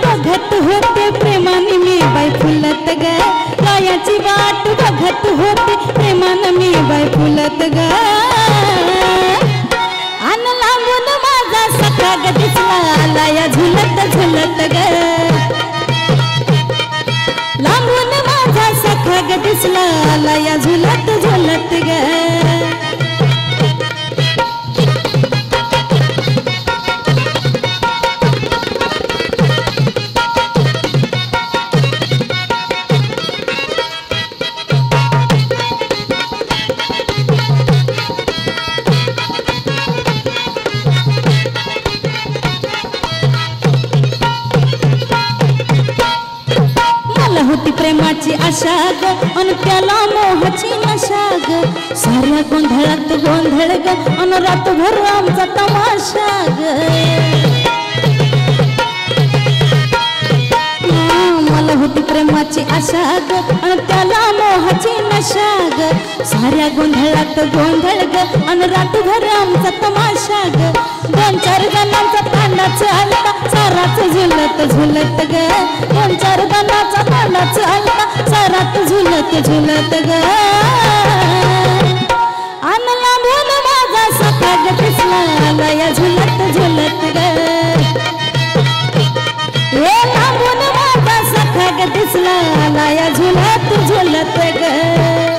बघत होते प्रेमाने मी बाई फुलत ग लयाची वाट बघत होते प्रेमाने मी बाई फुलत ग अन लांबून माझा सखा ग दिसला लया झुलत झुलत ग लांबून माझा सखा ग दिसला लया झुलत झुलत ग होती प्रेमाची आशा ग अन त्याला मोहाची नशा ग साऱ्या गोंधळात गोंधळ ग अन रातभर आमचा तमाशा ग मला होती प्रेमाची आशा ग अन त्याला मोहाची नशा ग साऱ्या गोंधळात गोंधळ ग अन रातभर आमचा तमाशा ग दोन चार जणांचा तांडा चालता साराच झुलत झुलत ग दोन चार जणांचा तांडा चालता सारात झुलत झुलत ग अन लांबून माझा सखा ग दिसला लया झुलत झुलत ग हे लांबून माझा सखा ग दिसला लया झुलत झुलत ग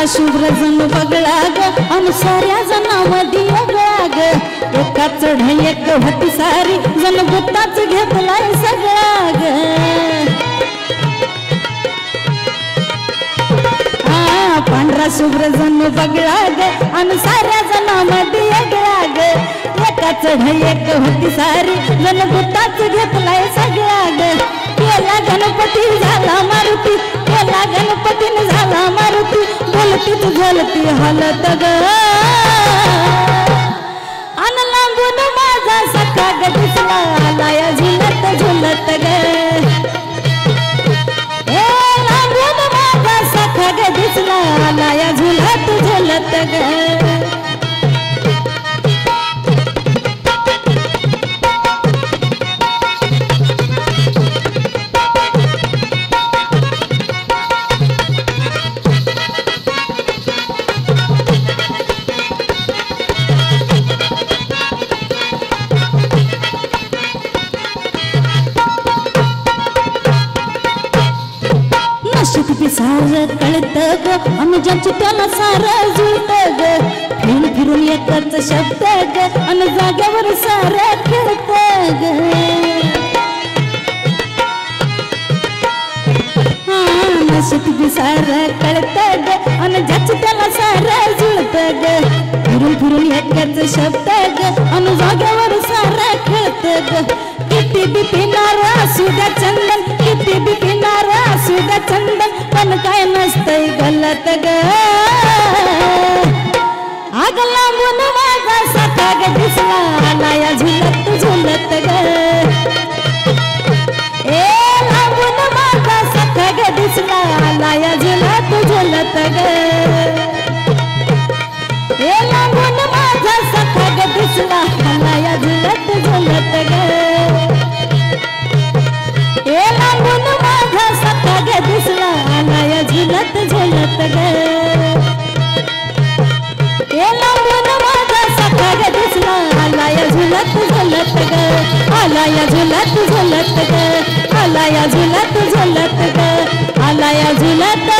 शुभ्र जण बगळा ग अन साऱ्या जणांमध्ये अगळा ग एका चढ एक होती सारी जण गुत्ताच घेतलाय सगळा ग पांढरा शुभ्र जण बगळा ग अन साऱ्या जणांमध्ये अगळा ग एका चढ एक होती सारी जण गुत्ताच घेतलाय सगळा ग केला गणपती झाला मारुती केला गणपतीने झाला मारुती बोलतीच झलती हालत ग अन लांबून माझा सखा ग दिसला लया झुलत झुलत ग हे लांबून माझा सखा ग दिसला लया झुलत झुलत ग सार कळत ग अन ज्याची त्याला सार जुळत ग फिरून फिरून एकच शब्द ग अन जाग्यावर सार खेळत ग नशेत बी सार कळत ग अन ज्याची त्याला सार जुळत ग फिरून फिरून एकच शब्द ग अन जाग्यावर सार खेळत ग किती बी पिणार असू द्या चंदन किती बी पिणार असू द्या चंदन पण काय नसतंय गलत ग आग लांबून माझा सखा ग दिसला लया झुलत झुलत ग ए लांबून माझा सखा ग दिसला लया झुलत झुलत ग ए लांबून माझा सखा ग दिसला लया झुलत झुलत ग ए लांबून माझा सखा ग दिसला लया झुलत झुलत ग ए लांबून माझा सखा ग दिसला लया झुलत झुलत ग आलाया झुलत झुलत ग आलाया झुलत झुलत ग आलाया झुलत